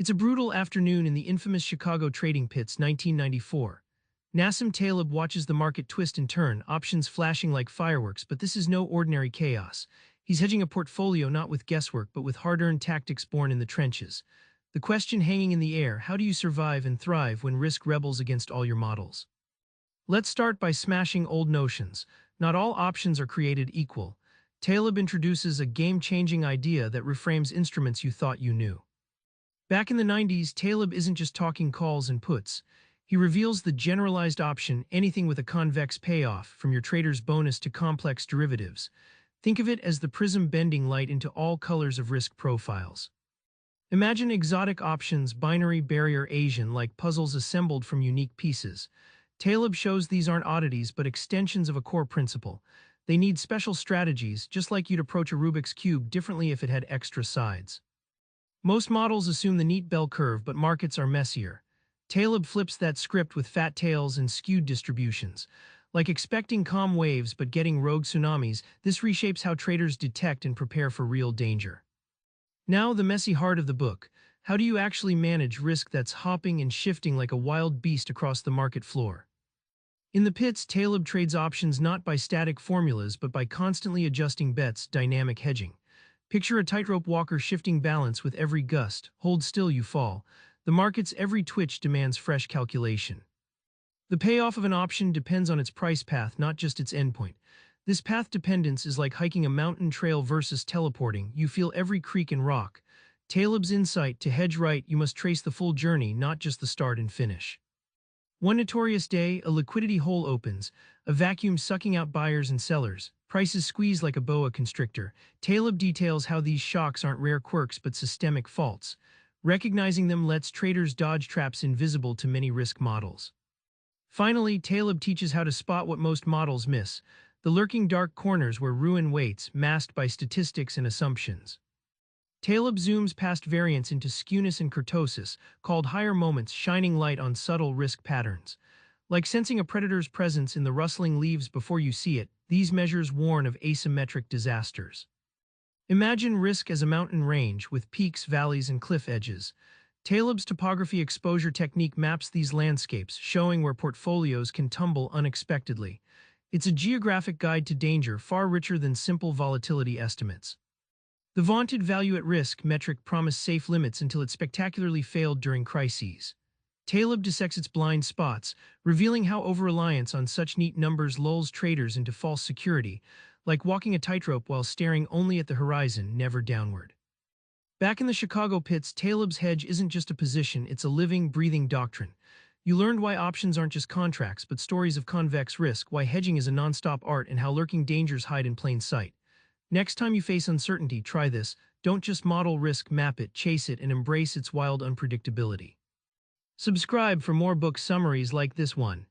It's a brutal afternoon in the infamous Chicago trading pits, 1994. Nassim Taleb watches the market twist and turn, options flashing like fireworks, but this is no ordinary chaos. He's hedging a portfolio not with guesswork, but with hard-earned tactics born in the trenches. The question hanging in the air: how do you survive and thrive when risk rebels against all your models? Let's start by smashing old notions. Not all options are created equal. Taleb introduces a game-changing idea that reframes instruments you thought you knew. Back in the 90s, Taleb isn't just talking calls and puts. He reveals the generalized option, anything with a convex payoff, from your trader's bonus to complex derivatives. Think of it as the prism bending light into all colors of risk profiles. Imagine exotic options, binary, barrier, Asian, like puzzles assembled from unique pieces. Taleb shows these aren't oddities but extensions of a core principle. They need special strategies, just like you'd approach a Rubik's Cube differently if it had extra sides. Most models assume the neat bell curve, but markets are messier. Taleb flips that script with fat tails and skewed distributions. Like expecting calm waves but getting rogue tsunamis, this reshapes how traders detect and prepare for real danger. Now, the messy heart of the book. How do you actually manage risk that's hopping and shifting like a wild beast across the market floor? In the pits, Taleb trades options not by static formulas but by constantly adjusting bets, dynamic hedging. Picture a tightrope walker shifting balance with every gust. Hold still, you fall. The market's every twitch demands fresh calculation. The payoff of an option depends on its price path, not just its endpoint. This path dependence is like hiking a mountain trail versus teleporting. You feel every creak and rock. Taleb's insight: to hedge right, you must trace the full journey, not just the start and finish. One notorious day, a liquidity hole opens, a vacuum sucking out buyers and sellers. Prices squeeze like a boa constrictor. Taleb details how these shocks aren't rare quirks but systemic faults. Recognizing them lets traders dodge traps invisible to many risk models. Finally, Taleb teaches how to spot what most models miss: the lurking dark corners where ruin waits, masked by statistics and assumptions. Taleb zooms past variance into skewness and kurtosis, called higher moments, shining light on subtle risk patterns. Like sensing a predator's presence in the rustling leaves before you see it, these measures warn of asymmetric disasters. Imagine risk as a mountain range with peaks, valleys, and cliff edges. Taleb's topography exposure technique maps these landscapes, showing where portfolios can tumble unexpectedly. It's a geographic guide to danger, far richer than simple volatility estimates. The vaunted value at risk metric promised safe limits until it spectacularly failed during crises. Taleb dissects its blind spots, revealing how over-reliance on such neat numbers lulls traders into false security, like walking a tightrope while staring only at the horizon, never downward. Back in the Chicago pits, Taleb's hedge isn't just a position, it's a living, breathing doctrine. You learned why options aren't just contracts, but stories of convex risk, why hedging is a non-stop art, and how lurking dangers hide in plain sight. Next time you face uncertainty, try this. Don't just model risk, map it, chase it, and embrace its wild unpredictability. Subscribe for more book summaries like this one.